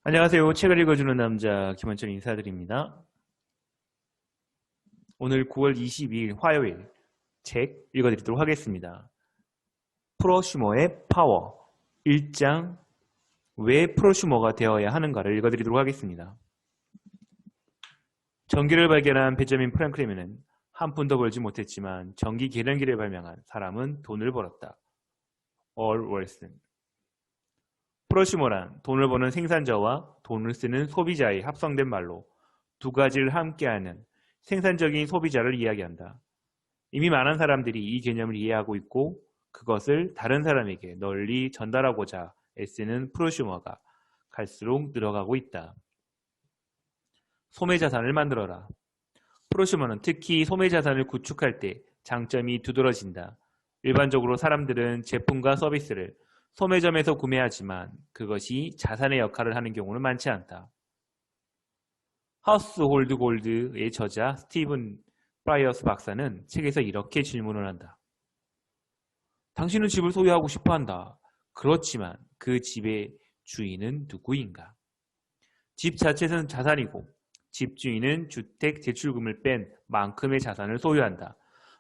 안녕하세요. 책을 읽어주는 남자 김원철 인사드립니다. 오늘 9월 22일 화요일 책 읽어드리도록 하겠습니다. 프로슈머의 파워 1장 왜 프로슈머가 되어야 하는가를 읽어드리도록 하겠습니다. 전기를 발견한 베자민 프랭클린은 한 푼도 벌지 못했지만 전기 계량기를 발명한 사람은 돈을 벌었다. 얼 월슨. 프로슈머란 돈을 버는 생산자와 돈을 쓰는 소비자의 합성된 말로 두 가지를 함께하는 생산적인 소비자를 이야기한다. 이미 많은 사람들이 이 개념을 이해하고 있고 그것을 다른 사람에게 널리 전달하고자 애쓰는 프로슈머가 갈수록 늘어가고 있다. 소매자산을 만들어라. 프로슈머는 특히 소매자산을 구축할 때 장점이 두드러진다. 일반적으로 사람들은 제품과 서비스를 소매점에서 구매하지만 그것이 자산의 역할을 하는 경우는 많지 않다. 하우스홀드 골드의 저자 스티븐 프라이어스 박사는 책에서 이렇게 질문을 한다. 당신은 집을 소유하고 싶어 한다. 그렇지만 그 집의 주인은 누구인가? 집 자체는 자산이고 집주인은 주택 대출금을 뺀 만큼의 자산을 소유한다.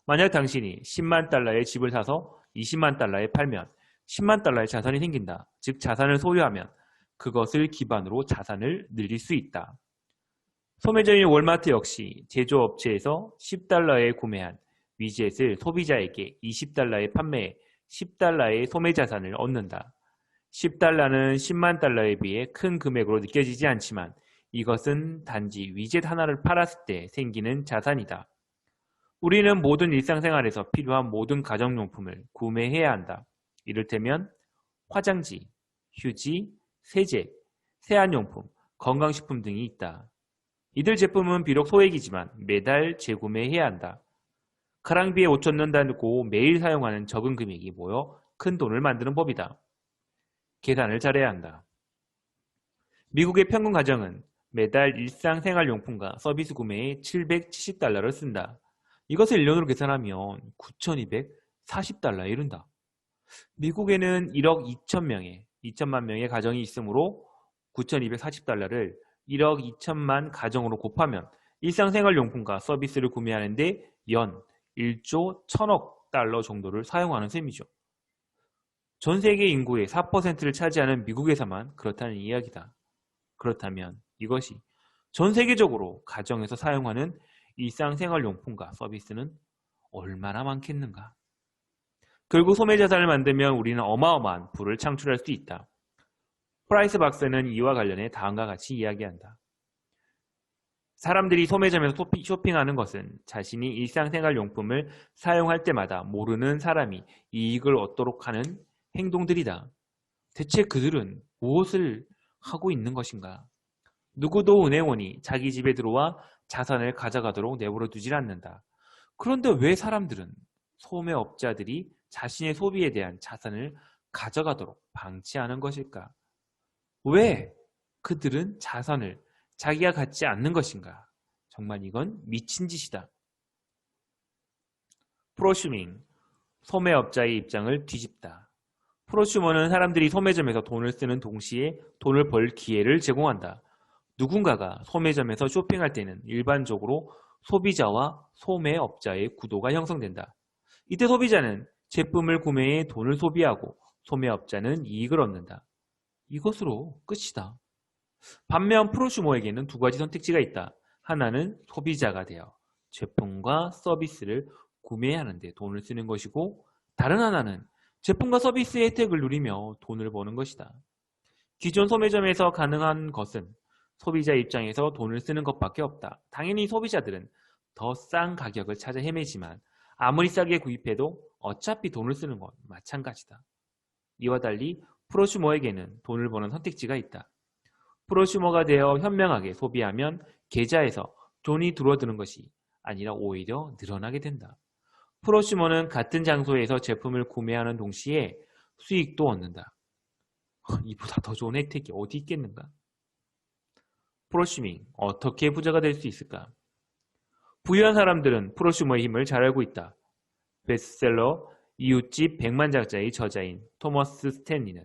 만약 당신이 10만 달러의 집을 사서 20만 달러에 팔면 10만 달러의 자산이 생긴다. 즉 자산을 소유하면 그것을 기반으로 자산을 늘릴 수 있다. 소매점인 월마트 역시 제조업체에서 10달러에 구매한 위젯을 소비자에게 20달러에 판매해 10달러의 소매자산을 얻는다. 10달러는 10만 달러에 비해 큰 금액으로 느껴지지 않지만 이것은 단지 위젯 하나를 팔았을 때 생기는 자산이다. 우리는 모든 일상생활에서 필요한 모든 가정용품을 구매해야 한다. 이를테면 화장지, 휴지, 세제, 세안용품, 건강식품 등이 있다. 이들 제품은 비록 소액이지만 매달 재구매해야 한다. 가랑비에 옷 젖는다고 매일 사용하는 적은 금액이 모여 큰 돈을 만드는 법이다. 계산을 잘해야 한다. 미국의 평균 가정은 매달 일상생활용품과 서비스 구매에 770달러를 쓴다. 이것을 1년으로 계산하면 9,240달러에 이른다. 미국에는 1억 2천만 명의 가정이 있으므로 9,240달러를 1억 2천만 가정으로 곱하면 일상생활용품과 서비스를 구매하는데 연 1조 1천억 달러 정도를 사용하는 셈이죠. 전 세계 인구의 4%를 차지하는 미국에서만 그렇다는 이야기다. 그렇다면 이것이 전 세계적으로 가정에서 사용하는 일상생활용품과 서비스는 얼마나 많겠는가? 결국 소매자산을 만들면 우리는 어마어마한 부를 창출할 수 있다. 프라이스 박사는 이와 관련해 다음과 같이 이야기한다. 사람들이 소매점에서 쇼핑하는 것은 자신이 일상생활용품을 사용할 때마다 모르는 사람이 이익을 얻도록 하는 행동들이다. 대체 그들은 무엇을 하고 있는 것인가? 누구도 은행원이 자기 집에 들어와 자산을 가져가도록 내버려 두질 않는다. 그런데 왜 사람들은 소매업자들이 자신의 소비에 대한 자산을 가져가도록 방치하는 것일까? 왜 그들은 자산을 자기가 갖지 않는 것인가? 정말 이건 미친 짓이다. 프로슈밍, 소매업자의 입장을 뒤집다. 프로슈머는 사람들이 소매점에서 돈을 쓰는 동시에 돈을 벌 기회를 제공한다. 누군가가 소매점에서 쇼핑할 때는 일반적으로 소비자와 소매업자의 구도가 형성된다. 이때 소비자는 제품을 구매해 돈을 소비하고 소매업자는 이익을 얻는다. 이것으로 끝이다. 반면 프로슈머에게는 두 가지 선택지가 있다. 하나는 소비자가 되어 제품과 서비스를 구매하는 데 돈을 쓰는 것이고 다른 하나는 제품과 서비스의 혜택을 누리며 돈을 버는 것이다. 기존 소매점에서 가능한 것은 소비자 입장에서 돈을 쓰는 것밖에 없다. 당연히 소비자들은 더 싼 가격을 찾아 헤매지만 아무리 싸게 구입해도 어차피 돈을 쓰는 건 마찬가지다. 이와 달리 프로슈머에게는 돈을 버는 선택지가 있다. 프로슈머가 되어 현명하게 소비하면 계좌에서 돈이 들어드는 것이 아니라 오히려 늘어나게 된다. 프로슈머는 같은 장소에서 제품을 구매하는 동시에 수익도 얻는다. 이보다 더 좋은 혜택이 어디 있겠는가? 프로슈밍, 어떻게 부자가 될 수 있을까? 부유한 사람들은 프로슈머의 힘을 잘 알고 있다. 베스트셀러 이웃집 백만장자의 저자인 토머스 스탠리는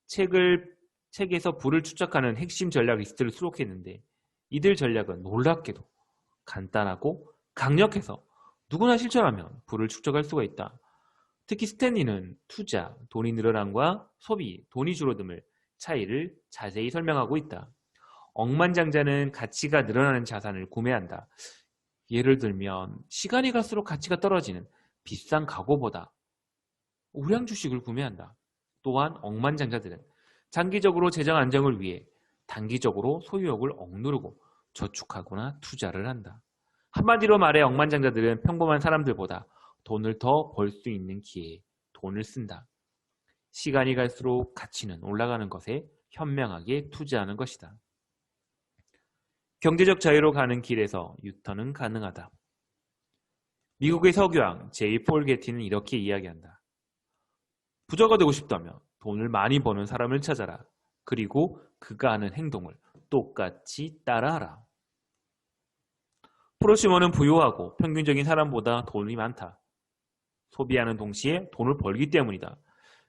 책을 책에서 부를 추적하는 핵심 전략 리스트를 수록했는데 이들 전략은 놀랍게도 간단하고 강력해서 누구나 실천하면 부를 축적할 수가 있다. 특히 스탠리는 투자, 돈이 늘어남과 소비, 돈이 줄어듦을 차이를 자세히 설명하고 있다. 억만장자는 가치가 늘어나는 자산을 구매한다. 예를 들면 시간이 갈수록 가치가 떨어지는 비싼 가구보다 우량 주식을 구매한다. 또한 억만장자들은 장기적으로 재정 안정을 위해 단기적으로 소유욕을 억누르고 저축하거나 투자를 한다. 한마디로 말해 억만장자들은 평범한 사람들보다 돈을 더 벌 수 있는 기회에 돈을 쓴다. 시간이 갈수록 가치는 올라가는 것에 현명하게 투자하는 것이다. 경제적 자유로 가는 길에서 유턴은 가능하다. 미국의 석유왕 제이 폴 게티는 이렇게 이야기한다. 부자가 되고 싶다면 돈을 많이 버는 사람을 찾아라. 그리고 그가 하는 행동을 똑같이 따라하라. 프로슈머는 부유하고 평균적인 사람보다 돈이 많다. 소비하는 동시에 돈을 벌기 때문이다.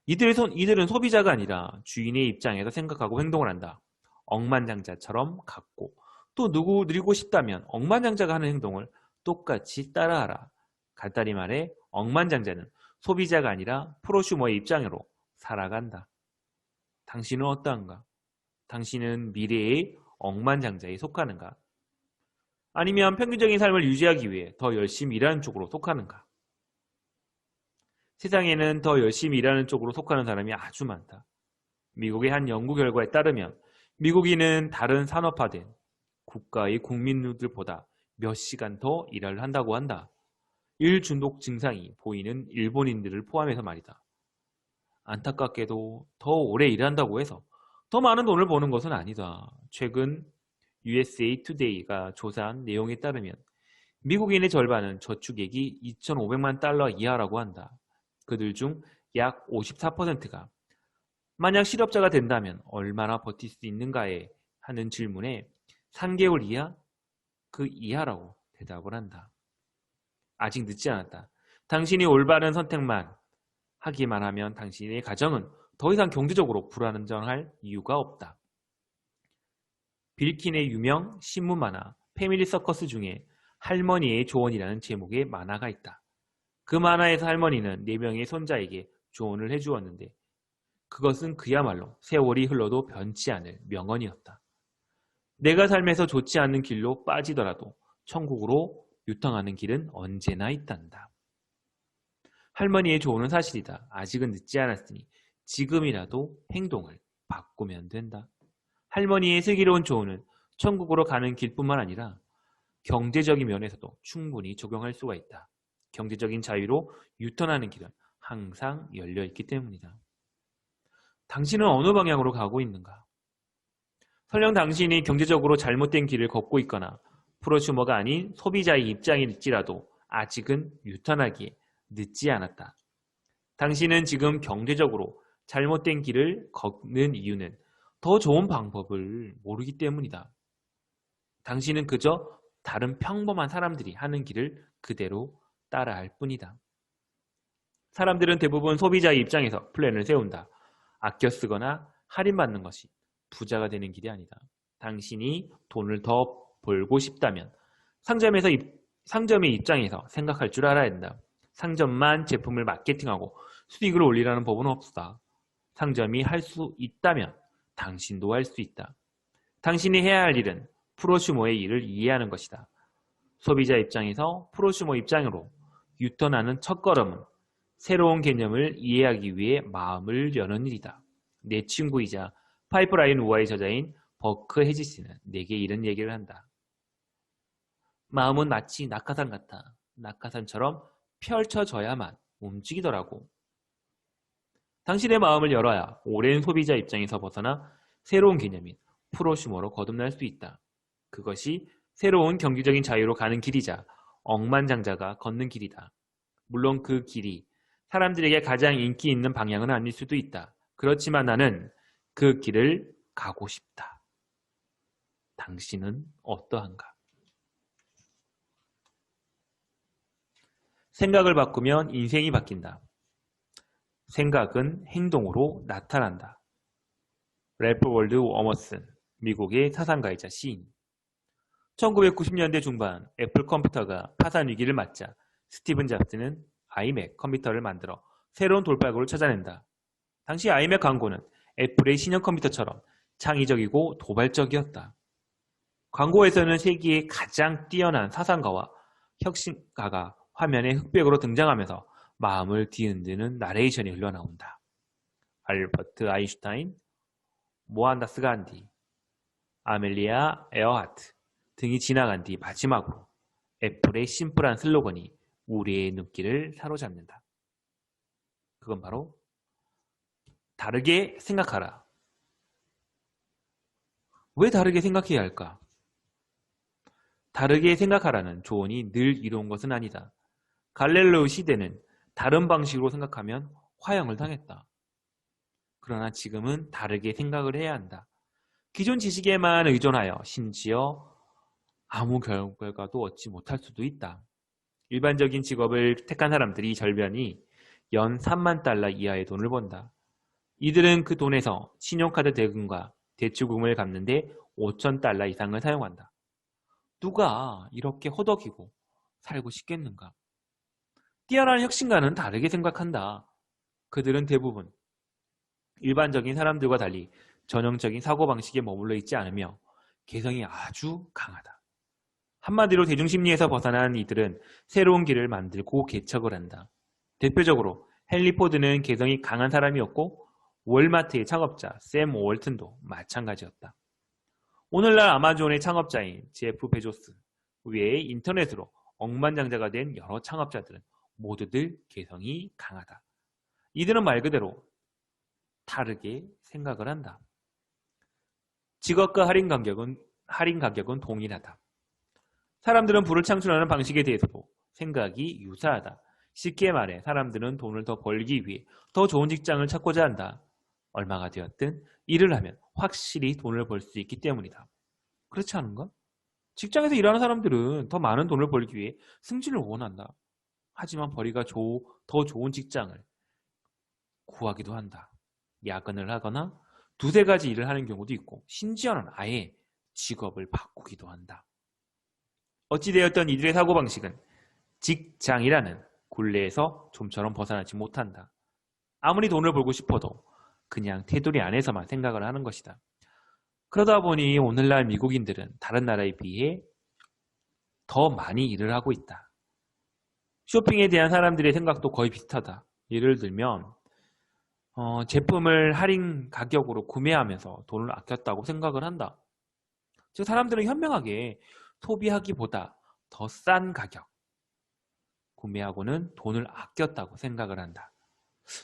이들은 소비자가 아니라 주인의 입장에서 생각하고 행동을 한다. 억만장자처럼 갖고 또 누리고 싶다면 억만장자가 하는 행동을 똑같이 따라하라. 간단히 말해 억만장자는 소비자가 아니라 프로슈머의 입장으로 살아간다. 당신은 어떠한가? 당신은 미래의 억만장자에 속하는가? 아니면 평균적인 삶을 유지하기 위해 더 열심히 일하는 쪽으로 속하는가? 세상에는 더 열심히 일하는 쪽으로 속하는 사람이 아주 많다. 미국의 한 연구 결과에 따르면 미국인은 다른 산업화된 국가의 국민들보다 몇 시간 더 일을 한다고 한다. 일 중독 증상이 보이는 일본인들을 포함해서 말이다. 안타깝게도 더 오래 일한다고 해서 더 많은 돈을 버는 것은 아니다. 최근 USA Today가 조사한 내용에 따르면 미국인의 절반은 저축액이 2,500만 달러 이하라고 한다. 그들 중 약 54%가 만약 실업자가 된다면 얼마나 버틸 수 있는가에 하는 질문에 3개월 이하? 그 이하라고 대답을 한다. 아직 늦지 않았다. 당신이 올바른 선택만 하기만 하면 당신의 가정은 더 이상 경제적으로 불안정할 이유가 없다. 빌킨의 유명 신문 만화 패밀리 서커스 중에 할머니의 조언이라는 제목의 만화가 있다. 그 만화에서 할머니는 4명의 손자에게 조언을 해주었는데 그것은 그야말로 세월이 흘러도 변치 않을 명언이었다. 내가 삶에서 좋지 않은 길로 빠지더라도 천국으로 유턴하는 길은 언제나 있단다. 할머니의 조언은 사실이다. 아직은 늦지 않았으니 지금이라도 행동을 바꾸면 된다. 할머니의 슬기로운 조언은 천국으로 가는 길뿐만 아니라 경제적인 면에서도 충분히 적용할 수가 있다. 경제적인 자유로 유턴하는 길은 항상 열려있기 때문이다. 당신은 어느 방향으로 가고 있는가? 설령 당신이 경제적으로 잘못된 길을 걷고 있거나 프로슈머가 아닌 소비자의 입장일지라도 아직은 유턴하기에 늦지 않았다. 당신은 지금 경제적으로 잘못된 길을 걷는 이유는 더 좋은 방법을 모르기 때문이다. 당신은 그저 다른 평범한 사람들이 하는 길을 그대로 따라할 뿐이다. 사람들은 대부분 소비자의 입장에서 플랜을 세운다. 아껴 쓰거나 할인받는 것이 부자가 되는 길이 아니다. 당신이 돈을 더 벌고 싶다면 상점의 입장에서 생각할 줄 알아야 한다. 상점만 제품을 마케팅하고 수익을 올리라는 법은 없다. 상점이 할 수 있다면 당신도 할 수 있다. 당신이 해야 할 일은 프로슈머의 일을 이해하는 것이다. 소비자 입장에서 프로슈머 입장으로 유턴하는 첫걸음은 새로운 개념을 이해하기 위해 마음을 여는 일이다. 내 친구이자 파이프라인 우화의 저자인 버크 해지스는 내게 이런 얘기를 한다. 마음은 마치 낙하산 같아. 낙하산처럼 펼쳐져야만 움직이더라고. 당신의 마음을 열어야 오랜 소비자 입장에서 벗어나 새로운 개념인 프로슈머로 거듭날 수 있다. 그것이 새로운 경제적인 자유로 가는 길이자 억만장자가 걷는 길이다. 물론 그 길이 사람들에게 가장 인기 있는 방향은 아닐 수도 있다. 그렇지만 나는 그 길을 가고 싶다. 당신은 어떠한가? 생각을 바꾸면 인생이 바뀐다. 생각은 행동으로 나타난다. 래프 월드 워머슨, 미국의 사상가이자 시인. 1990년대 중반 애플 컴퓨터가 파산 위기를 맞자 스티븐 잡스는 아이맥 컴퓨터를 만들어 새로운 돌파구를 찾아낸다. 당시 아이맥 광고는 애플의 신형 컴퓨터처럼 창의적이고 도발적이었다. 광고에서는 세계의 가장 뛰어난 사상가와 혁신가가 화면에 흑백으로 등장하면서 마음을 뒤흔드는 나레이션이 흘러나온다. 알버트 아인슈타인, 모한다스 간디, 아멜리아 에어하트 등이 지나간 뒤 마지막으로 애플의 심플한 슬로건이 우리의 눈길을 사로잡는다. 그건 바로 다르게 생각하라. 왜 다르게 생각해야 할까? 다르게 생각하라는 조언이 늘 이로운 것은 아니다. 갈릴레오 시대는 다른 방식으로 생각하면 화형을 당했다. 그러나 지금은 다르게 생각을 해야 한다. 기존 지식에만 의존하여 심지어 아무 결과도 얻지 못할 수도 있다. 일반적인 직업을 택한 사람들이 절반이 연 3만 달러 이하의 돈을 번다. 이들은 그 돈에서 신용카드 대금과 대출금을 갚는데 5천 달러 이상을 사용한다. 누가 이렇게 허덕이고 살고 싶겠는가? 뛰어난 혁신가는 다르게 생각한다. 그들은 대부분 일반적인 사람들과 달리 전형적인 사고방식에 머물러 있지 않으며 개성이 아주 강하다. 한마디로 대중심리에서 벗어난 이들은 새로운 길을 만들고 개척을 한다. 대표적으로 헨리 포드는 개성이 강한 사람이었고 월마트의 창업자 샘 월튼도 마찬가지였다. 오늘날 아마존의 창업자인 제프 베조스 외에 인터넷으로 억만장자가 된 여러 창업자들은 모두들 개성이 강하다. 이들은 말 그대로 다르게 생각을 한다. 직업과 할인 가격은 동일하다. 사람들은 부를 창출하는 방식에 대해서도 생각이 유사하다. 쉽게 말해 사람들은 돈을 더 벌기 위해 더 좋은 직장을 찾고자 한다. 얼마가 되었든 일을 하면 확실히 돈을 벌 수 있기 때문이다. 그렇지 않은가? 직장에서 일하는 사람들은 더 많은 돈을 벌기 위해 승진을 원한다. 하지만 더 좋은 직장을 구하기도 한다. 야근을 하거나 두세 가지 일을 하는 경우도 있고 심지어는 아예 직업을 바꾸기도 한다. 어찌되었던 이들의 사고방식은 직장이라는 굴레에서 좀처럼 벗어나지 못한다. 아무리 돈을 벌고 싶어도 그냥 테두리 안에서만 생각을 하는 것이다. 그러다 보니 오늘날 미국인들은 다른 나라에 비해 더 많이 일을 하고 있다. 쇼핑에 대한 사람들의 생각도 거의 비슷하다. 예를 들면 제품을 할인 가격으로 구매하면서 돈을 아꼈다고 생각을 한다. 즉 사람들은 현명하게 소비하기보다 더 싼 가격 구매하고는 돈을 아꼈다고 생각을 한다.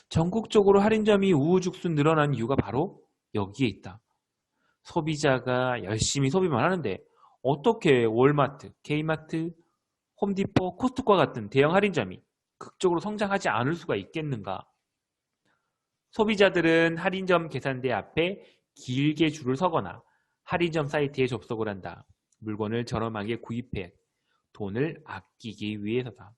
전국적으로 할인점이 우후죽순 늘어난 이유가 바로 여기에 있다. 소비자가 열심히 소비만 하는데 어떻게 월마트, K마트, 홈디포, 코스트코와 같은 대형 할인점이 극적으로 성장하지 않을 수가 있겠는가? 소비자들은 할인점 계산대 앞에 길게 줄을 서거나 할인점 사이트에 접속을 한다. 물건을 저렴하게 구입해 돈을 아끼기 위해서다.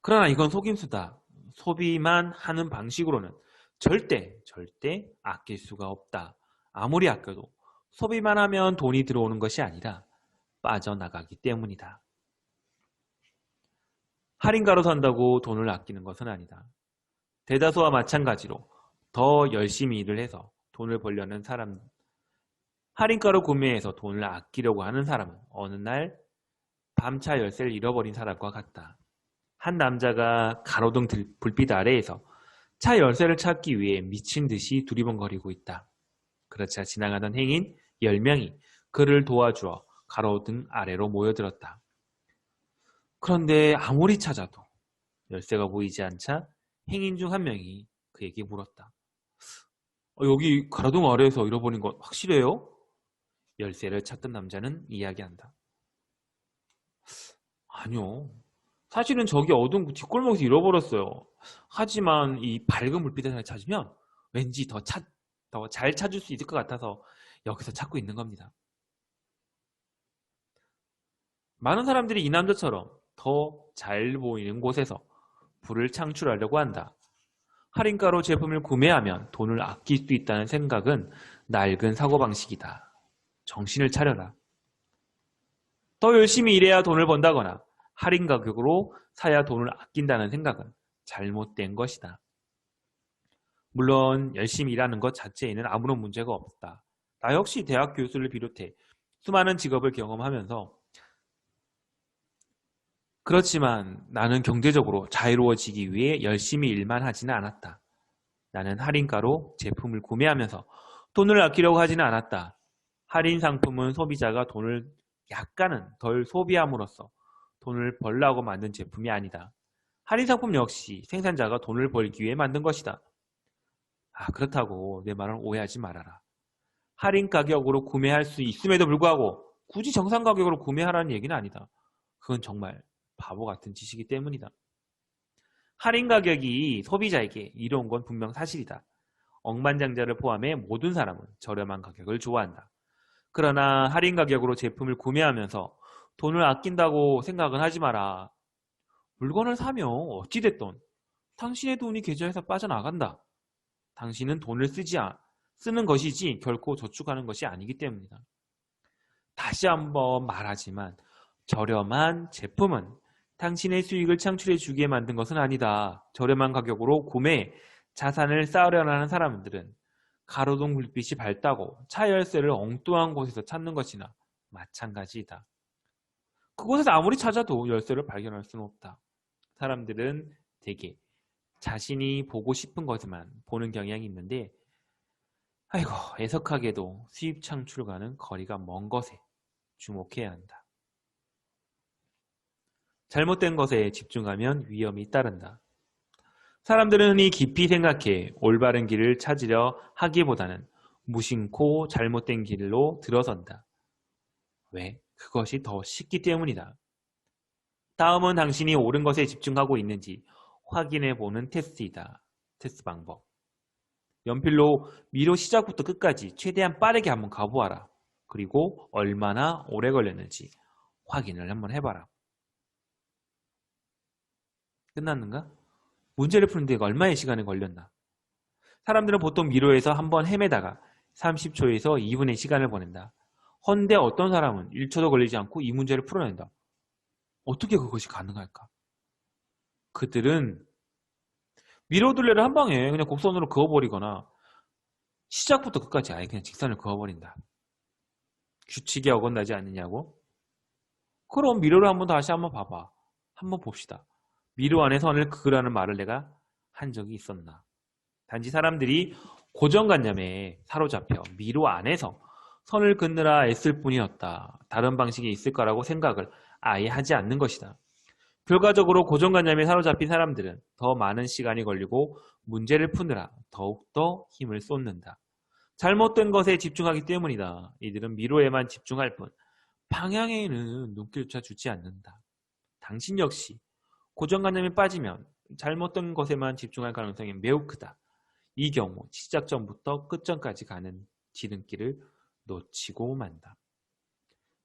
그러나 이건 속임수다. 소비만 하는 방식으로는 절대 아낄 수가 없다. 아무리 아껴도 소비만 하면 돈이 들어오는 것이 아니라 빠져나가기 때문이다. 할인가로 산다고 돈을 아끼는 것은 아니다. 대다수와 마찬가지로 더 열심히 일을 해서 돈을 벌려는 사람, 할인가로 구매해서 돈을 아끼려고 하는 사람은 어느 날 밤차 열쇠를 잃어버린 사람과 같다. 한 남자가 가로등 불빛 아래에서 차 열쇠를 찾기 위해 미친 듯이 두리번거리고 있다. 그렇자 지나가던 행인 10명이 그를 도와주어 가로등 아래로 모여들었다. 그런데 아무리 찾아도 열쇠가 보이지 않자 행인 중 한 명이 그에게 물었다. 여기 가로등 아래에서 잃어버린 건 확실해요? 열쇠를 찾던 남자는 이야기한다. 아니요. 사실은 저기 어두운 뒷골목에서 잃어버렸어요. 하지만 이 밝은 불빛을 찾으면 왠지 더 잘 찾을 수 있을 것 같아서 여기서 찾고 있는 겁니다. 많은 사람들이 이 남자처럼 더 잘 보이는 곳에서 부를 창출하려고 한다. 할인가로 제품을 구매하면 돈을 아낄 수 있다는 생각은 낡은 사고방식이다. 정신을 차려라. 더 열심히 일해야 돈을 번다거나 할인 가격으로 사야 돈을 아낀다는 생각은 잘못된 것이다. 물론 열심히 일하는 것 자체에는 아무런 문제가 없다. 나 역시 대학 교수를 비롯해 수많은 직업을 경험하면서 그렇지만 나는 경제적으로 자유로워지기 위해 열심히 일만 하지는 않았다. 나는 할인가로 제품을 구매하면서 돈을 아끼려고 하지는 않았다. 할인 상품은 소비자가 돈을 약간은 덜 소비함으로써 돈을 벌라고 만든 제품이 아니다. 할인 상품 역시 생산자가 돈을 벌기 위해 만든 것이다. 그렇다고 내 말을 오해하지 말아라. 할인 가격으로 구매할 수 있음에도 불구하고 굳이 정상 가격으로 구매하라는 얘기는 아니다. 그건 정말 바보 같은 짓이기 때문이다. 할인 가격이 소비자에게 이로운 건 분명 사실이다. 억만장자를 포함해 모든 사람은 저렴한 가격을 좋아한다. 그러나 할인 가격으로 제품을 구매하면서 돈을 아낀다고 생각은 하지 마라. 물건을 사면 어찌됐든 당신의 돈이 계좌에서 빠져나간다. 당신은 돈을 쓰는 것이지 결코 저축하는 것이 아니기 때문이다. 다시 한번 말하지만 저렴한 제품은 당신의 수익을 창출해 주기에 만든 것은 아니다. 저렴한 가격으로 구매해 자산을 쌓으려는 하는 사람들은 가로등 불빛이 밝다고 차 열쇠를 엉뚱한 곳에서 찾는 것이나 마찬가지이다. 그곳에서 아무리 찾아도 열쇠를 발견할 수는 없다. 사람들은 대개 자신이 보고 싶은 것만 보는 경향이 있는데 애석하게도 수입 창출과는 거리가 먼 것에 주목해야 한다. 잘못된 것에 집중하면 위험이 따른다. 사람들은 흔히 깊이 생각해 올바른 길을 찾으려 하기보다는 무심코 잘못된 길로 들어선다. 왜? 그것이 더 쉽기 때문이다. 다음은 당신이 옳은 것에 집중하고 있는지 확인해보는 테스트이다. 테스트 방법. 연필로 미로 시작부터 끝까지 최대한 빠르게 한번 가보아라. 그리고 얼마나 오래 걸렸는지 확인을 한번 해봐라. 끝났는가? 문제를 푸는 데 얼마의 시간이 걸렸나? 사람들은 보통 미로에서 한번 헤매다가 30초에서 2분의 시간을 보낸다. 헌데 어떤 사람은 1초도 걸리지 않고 이 문제를 풀어낸다. 어떻게 그것이 가능할까? 그들은 미로 둘레를 한 방에 그냥 곡선으로 그어버리거나 시작부터 끝까지 아예 그냥 직선을 그어버린다. 규칙에 어긋나지 않느냐고? 그럼 미로를 다시 한번 봐봐. 한번 봅시다. 미로 안에 선을 그으라는 말을 내가 한 적이 있었나? 단지 사람들이 고정관념에 사로잡혀 미로 안에서 선을 긋느라 애쓸 뿐이었다. 다른 방식이 있을 거라고 생각을 아예 하지 않는 것이다. 결과적으로 고정관념에 사로잡힌 사람들은 더 많은 시간이 걸리고 문제를 푸느라 더욱더 힘을 쏟는다. 잘못된 것에 집중하기 때문이다. 이들은 미로에만 집중할 뿐 방향에는 눈길조차 주지 않는다. 당신 역시 고정관념에 빠지면 잘못된 것에만 집중할 가능성이 매우 크다. 이 경우 시작 전부터 끝전까지 가는 지름길을 놓치고 만다.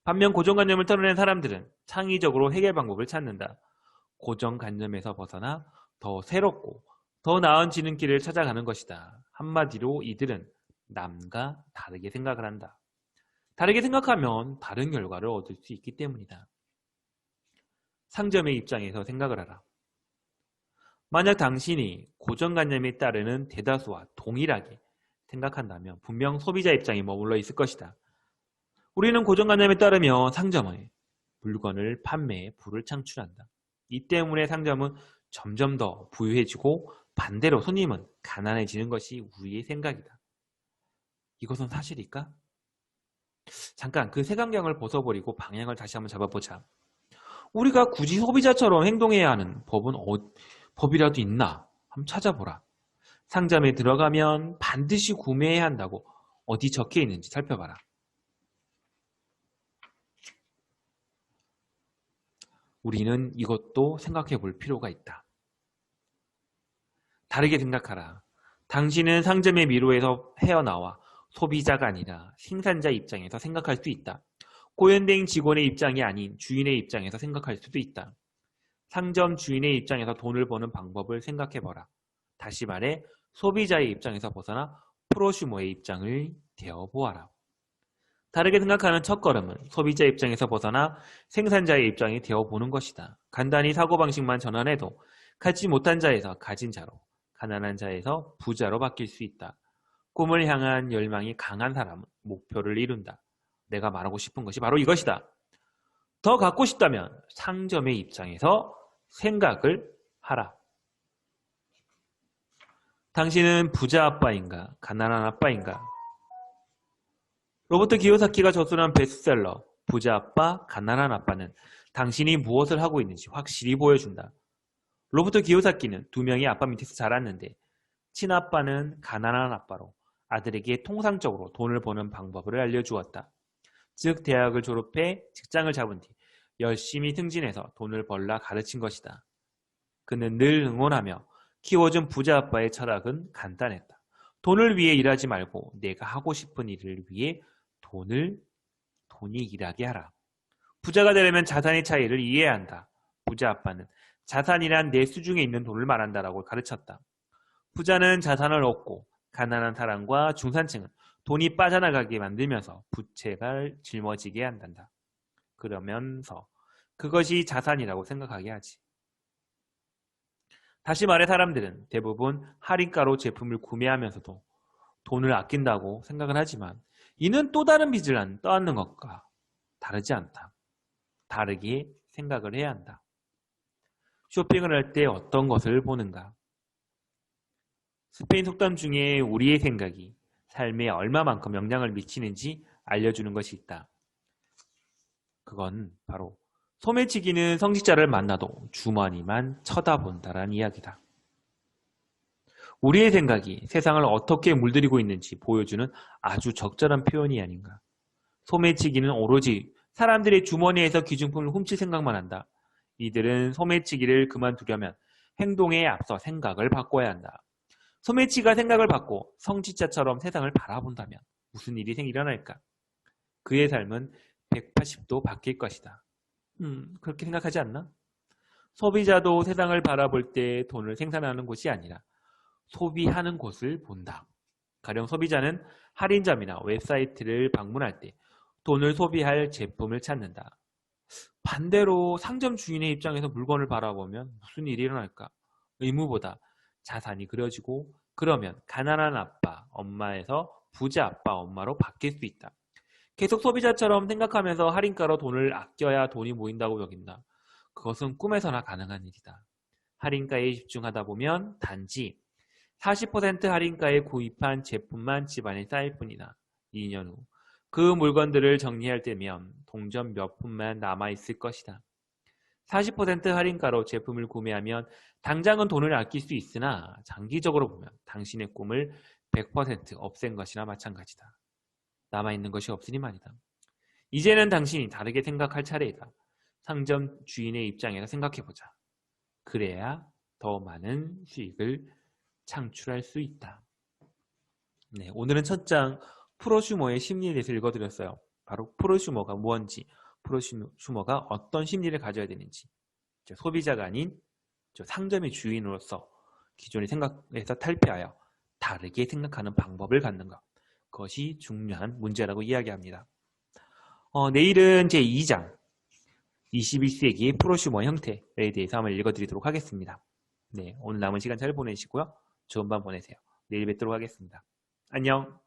반면 고정관념을 털어낸 사람들은 창의적으로 해결 방법을 찾는다. 고정관념에서 벗어나 더 새롭고 더 나은 지름길을 찾아가는 것이다. 한마디로 이들은 남과 다르게 생각을 한다. 다르게 생각하면 다른 결과를 얻을 수 있기 때문이다. 상점의 입장에서 생각을 하라. 만약 당신이 고정관념에 따르는 대다수와 동일하게 생각한다면 분명 소비자 입장에 머물러 있을 것이다. 우리는 고정관념에 따르며 상점에 물건을 판매해 부를 창출한다. 이 때문에 상점은 점점 더 부유해지고 반대로 손님은 가난해지는 것이 우리의 생각이다. 이것은 사실일까? 잠깐 그 색안경을 벗어버리고 방향을 다시 한번 잡아보자. 우리가 굳이 소비자처럼 행동해야 하는 법이라도 있나? 한번 찾아보라. 상점에 들어가면 반드시 구매해야 한다고 어디 적혀 있는지 살펴봐라. 우리는 이것도 생각해 볼 필요가 있다. 다르게 생각하라. 당신은 상점의 미로에서 헤어나와 소비자가 아니라 생산자 입장에서 생각할 수 있다. 고연대행 직원의 입장이 아닌 주인의 입장에서 생각할 수도 있다. 상점 주인의 입장에서 돈을 버는 방법을 생각해봐라. 다시 말해 소비자의 입장에서 벗어나 프로슈머의 입장을 되어보아라. 다르게 생각하는 첫걸음은 소비자 입장에서 벗어나 생산자의 입장이 되어보는 것이다. 간단히 사고방식만 전환해도 갖지 못한 자에서 가진 자로, 가난한 자에서 부자로 바뀔 수 있다. 꿈을 향한 열망이 강한 사람은 목표를 이룬다. 내가 말하고 싶은 것이 바로 이것이다. 더 갖고 싶다면 상점의 입장에서 생각을 하라. 당신은 부자 아빠인가? 가난한 아빠인가? 로버트 기요사키가 저술한 베스트셀러 부자 아빠, 가난한 아빠는 당신이 무엇을 하고 있는지 확실히 보여준다. 로버트 기요사키는 두 명의 아빠 밑에서 자랐는데 친아빠는 가난한 아빠로 아들에게 통상적으로 돈을 버는 방법을 알려주었다. 즉 대학을 졸업해 직장을 잡은 뒤 열심히 승진해서 돈을 벌라 가르친 것이다. 그는 늘 응원하며 키워준 부자 아빠의 철학은 간단했다. 돈을 위해 일하지 말고 내가 하고 싶은 일을 위해 돈이 일하게 하라. 부자가 되려면 자산의 차이를 이해해야 한다. 부자 아빠는 자산이란 내 수중에 있는 돈을 말한다라고 가르쳤다. 부자는 자산을 얻고 가난한 사람과 중산층은 돈이 빠져나가게 만들면서 부채가 짊어지게 한단다. 그러면서 그것이 자산이라고 생각하게 하지. 다시 말해 사람들은 대부분 할인가로 제품을 구매하면서도 돈을 아낀다고 생각을 하지만 이는 또 다른 빚을 떠안는 것과 다르지 않다. 다르게 생각을 해야 한다. 쇼핑을 할 때 어떤 것을 보는가? 스페인 속담 중에 우리의 생각이 삶에 얼마만큼 영향을 미치는지 알려주는 것이 있다. 그건 바로 소매치기는 성직자를 만나도 주머니만 쳐다본다라는 이야기다. 우리의 생각이 세상을 어떻게 물들이고 있는지 보여주는 아주 적절한 표현이 아닌가. 소매치기는 오로지 사람들의 주머니에서 귀중품을 훔칠 생각만 한다. 이들은 소매치기를 그만두려면 행동에 앞서 생각을 바꿔야 한다. 소매치기가 생각을 바꿔 성직자처럼 세상을 바라본다면 무슨 일이 일어날까? 그의 삶은 180도 바뀔 것이다. 그렇게 생각하지 않나? 소비자도 세상을 바라볼 때 돈을 생산하는 곳이 아니라 소비하는 곳을 본다. 가령 소비자는 할인점이나 웹사이트를 방문할 때 돈을 소비할 제품을 찾는다. 반대로 상점 주인의 입장에서 물건을 바라보면 무슨 일이 일어날까? 의무보다 자산이 그려지고 그러면 가난한 아빠, 엄마에서 부자 아빠, 엄마로 바뀔 수 있다. 계속 소비자처럼 생각하면서 할인가로 돈을 아껴야 돈이 모인다고 여긴다. 그것은 꿈에서나 가능한 일이다. 할인가에 집중하다 보면 단지 40% 할인가에 구입한 제품만 집안에 쌓일 뿐이다. 2년 후 그 물건들을 정리할 때면 동전 몇 푼만 남아있을 것이다. 40% 할인가로 제품을 구매하면 당장은 돈을 아낄 수 있으나 장기적으로 보면 당신의 꿈을 100% 없앤 것이나 마찬가지다. 남아있는 것이 없으니 말이다. 이제는 당신이 다르게 생각할 차례이다. 상점 주인의 입장에서 생각해보자. 그래야 더 많은 수익을 창출할 수 있다. 네, 오늘은 첫 장 프로슈머의 심리에 대해서 읽어드렸어요. 바로 프로슈머가 무엇인지, 프로슈머가 어떤 심리를 가져야 되는지, 소비자가 아닌 상점의 주인으로서 기존의 생각에서 탈피하여 다르게 생각하는 방법을 갖는 것, 그것이 중요한 문제라고 이야기합니다. 내일은 제2장 21세기의 프로슈머 형태에 대해서 한번 읽어드리도록 하겠습니다. 네, 오늘 남은 시간 잘 보내시고요. 좋은 밤 보내세요. 내일 뵙도록 하겠습니다. 안녕.